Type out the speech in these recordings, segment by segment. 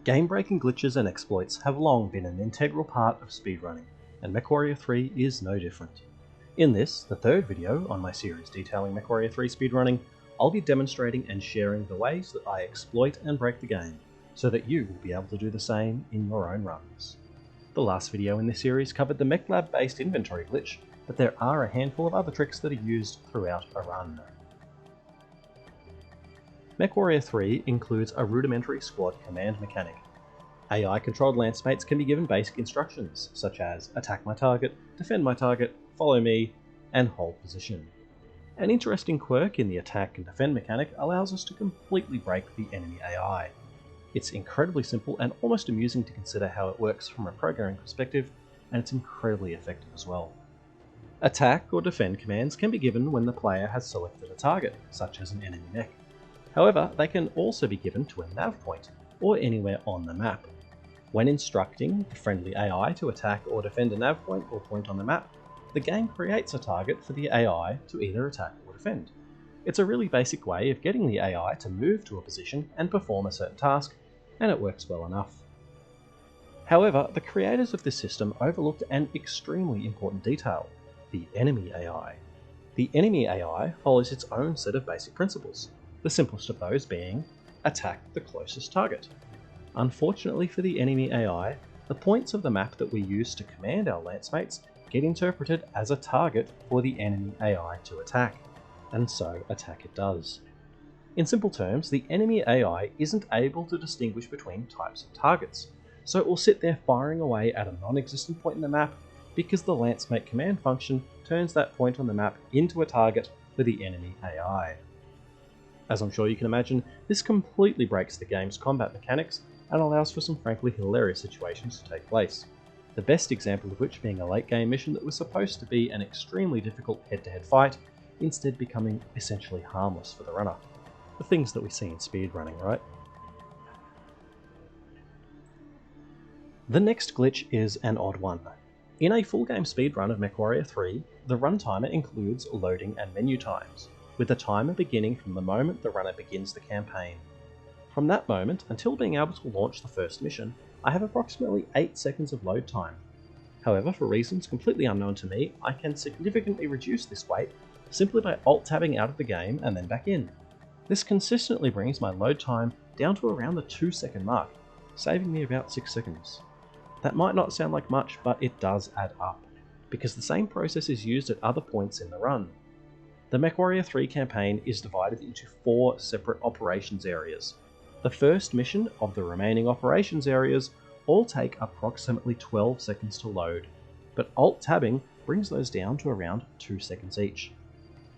Game-breaking glitches and exploits have long been an integral part of speedrunning, and MechWarrior 3 is no different. In this, the third video on my series detailing MechWarrior 3 speedrunning, I'll be demonstrating and sharing the ways that I exploit and break the game, so that you will be able to do the same in your own runs. The last video in this series covered the MechLab based inventory glitch, but there are a handful of other tricks that are used throughout a run. MechWarrior 3 includes a rudimentary squad command mechanic. AI-controlled lancemates can be given basic instructions, such as attack my target, defend my target, follow me, and hold position. An interesting quirk in the attack and defend mechanic allows us to completely break the enemy AI. It's incredibly simple and almost amusing to consider how it works from a programming perspective, and it's incredibly effective as well. Attack or defend commands can be given when the player has selected a target, such as an enemy mech. However, they can also be given to a nav point, or anywhere on the map. When instructing the friendly AI to attack or defend a nav point or point on the map, the game creates a target for the AI to either attack or defend. It's a really basic way of getting the AI to move to a position and perform a certain task, and it works well enough. However, the creators of this system overlooked an extremely important detail: the enemy AI. The enemy AI follows its own set of basic principles, the simplest of those being attack the closest target. Unfortunately for the enemy AI, the points of the map that we use to command our lancemates get interpreted as a target for the enemy AI to attack, and so attack it does. In simple terms, the enemy AI isn't able to distinguish between types of targets, so it will sit there firing away at a non-existent point in the map because the lancemate command function turns that point on the map into a target for the enemy AI. As I'm sure you can imagine, this completely breaks the game's combat mechanics and allows for some frankly hilarious situations to take place. The best example of which being a late game mission that was supposed to be an extremely difficult head-to-head fight, instead becoming essentially harmless for the runner. The things that we see in speedrunning, right? The next glitch is an odd one. In a full game speedrun of MechWarrior 3, the run timer includes loading and menu times, with the timer beginning from the moment the runner begins the campaign. From that moment until being able to launch the first mission, I have approximately 8 seconds of load time. However, for reasons completely unknown to me, I can significantly reduce this wait simply by alt-tabbing out of the game and then back in. This consistently brings my load time down to around the 2-second mark, saving me about 6 seconds. That might not sound like much, but it does add up, because the same process is used at other points in the run. The MechWarrior 3 campaign is divided into 4 separate operations areas. The first mission of the remaining operations areas all take approximately 12 seconds to load, but alt-tabbing brings those down to around 2 seconds each.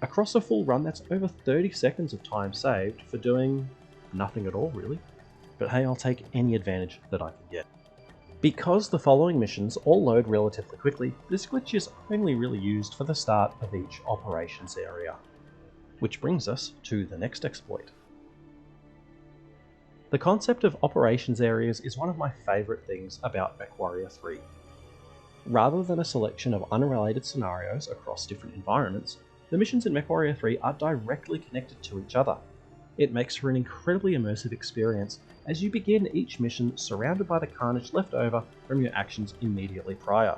Across a full run, that's over 30 seconds of time saved for doing nothing at all, really. But hey, I'll take any advantage that I can get. Because the following missions all load relatively quickly, this glitch is only really used for the start of each operations area. Which brings us to the next exploit. The concept of operations areas is one of my favourite things about MechWarrior 3. Rather than a selection of unrelated scenarios across different environments, the missions in MechWarrior 3 are directly connected to each other. It makes for an incredibly immersive experience as you begin each mission surrounded by the carnage left over from your actions immediately prior.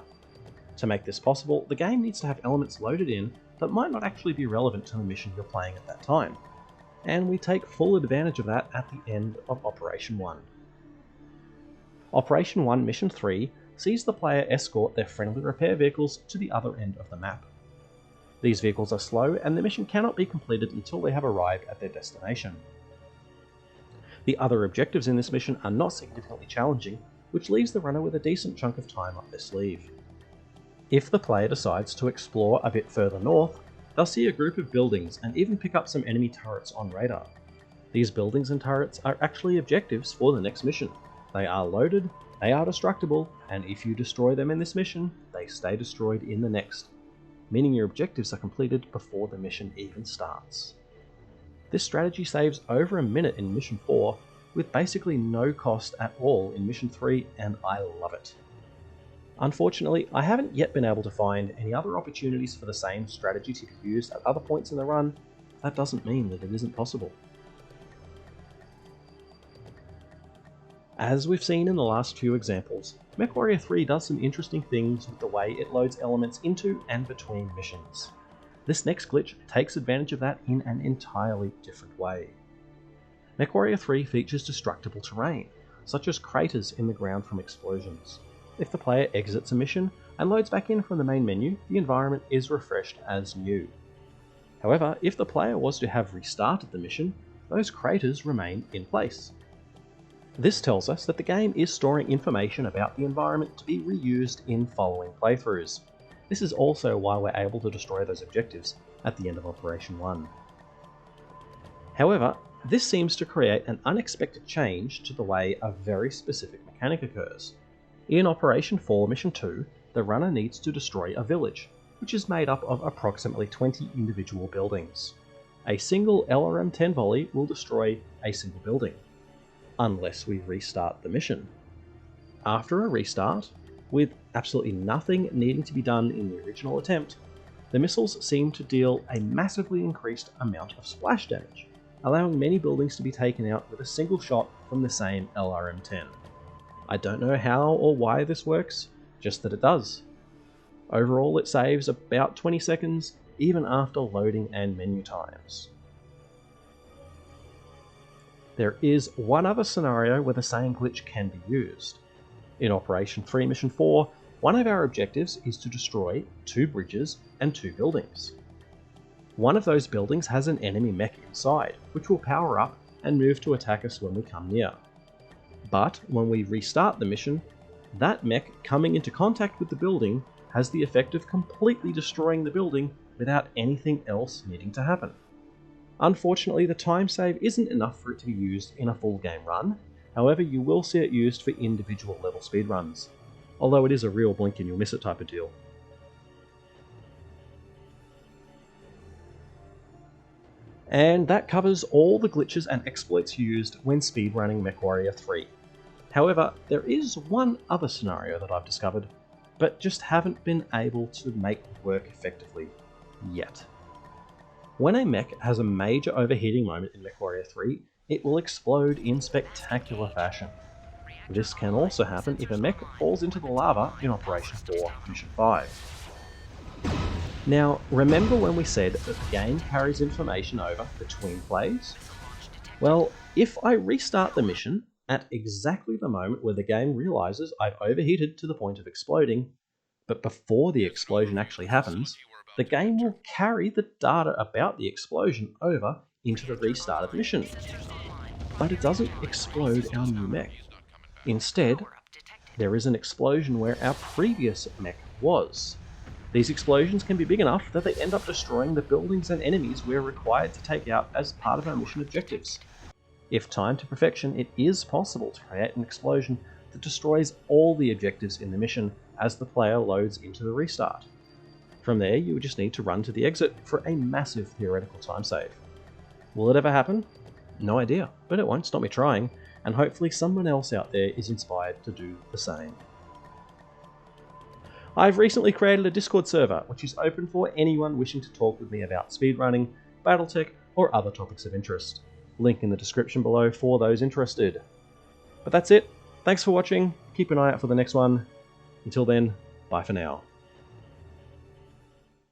To make this possible, the game needs to have elements loaded in that might not actually be relevant to the mission you're playing at that time, and we take full advantage of that at the end of Operation 1. Operation 1 Mission 3 sees the player escort their friendly repair vehicles to the other end of the map. These vehicles are slow, and the mission cannot be completed until they have arrived at their destination. The other objectives in this mission are not significantly challenging, which leaves the runner with a decent chunk of time up their sleeve. If the player decides to explore a bit further north, they'll see a group of buildings and even pick up some enemy turrets on radar. These buildings and turrets are actually objectives for the next mission. They are loaded, they are destructible, and if you destroy them in this mission, they stay destroyed in the next, meaning your objectives are completed before the mission even starts. This strategy saves over a minute in Mission 4, with basically no cost at all in Mission 3, and I love it. Unfortunately, I haven't yet been able to find any other opportunities for the same strategy to be used at other points in the run. That doesn't mean that it isn't possible. As we've seen in the last few examples, MechWarrior 3 does some interesting things with the way it loads elements into and between missions. This next glitch takes advantage of that in an entirely different way. MechWarrior 3 features destructible terrain, such as craters in the ground from explosions. If the player exits a mission and loads back in from the main menu, the environment is refreshed as new. However, if the player was to have restarted the mission, those craters remain in place. This tells us that the game is storing information about the environment to be reused in following playthroughs. This is also why we're able to destroy those objectives at the end of Operation 1. However, this seems to create an unexpected change to the way a very specific mechanic occurs. In Operation 4 Mission 2, the runner needs to destroy a village, which is made up of approximately 20 individual buildings. A single LRM-10 volley will destroy a single building, unless we restart the mission. After a restart, with absolutely nothing needing to be done in the original attempt, the missiles seem to deal a massively increased amount of splash damage, allowing many buildings to be taken out with a single shot from the same LRM-10. I don't know how or why this works, just that it does. Overall, it saves about 20 seconds, even after loading and menu times. There is one other scenario where the same glitch can be used. In Operation 3 Mission 4, one of our objectives is to destroy 2 bridges and 2 buildings. One of those buildings has an enemy mech inside, which will power up and move to attack us when we come near. But when we restart the mission, that mech coming into contact with the building has the effect of completely destroying the building without anything else needing to happen. Unfortunately, the time save isn't enough for it to be used in a full game run. However, you will see it used for individual level speedruns, although it is a real blink and you'll miss it type of deal. And that covers all the glitches and exploits used when speedrunning MechWarrior 3. However, there is one other scenario that I've discovered, but just haven't been able to make work effectively yet. When a mech has a major overheating moment in MechWarrior 3, it will explode in spectacular fashion. This can also happen if a mech falls into the lava in Operation 4 Mission 5. Now, remember when we said that the game carries information over between plays? Well, if I restart the mission at exactly the moment where the game realizes I've overheated to the point of exploding, but before the explosion actually happens, the game will carry the data about the explosion over into the restarted mission. But it doesn't explode our new mech. Instead, there is an explosion where our previous mech was. These explosions can be big enough that they end up destroying the buildings and enemies we're required to take out as part of our mission objectives. If timed to perfection, it is possible to create an explosion that destroys all the objectives in the mission as the player loads into the restart. From there, you would just need to run to the exit for a massive theoretical time save. Will it ever happen? No idea, but it won't stop me trying, and hopefully someone else out there is inspired to do the same. I've recently created a Discord server, which is open for anyone wishing to talk with me about speedrunning, Battletech, or other topics of interest. Link in the description below for those interested. But that's it. Thanks for watching. Keep an eye out for the next one. Until then, bye for now.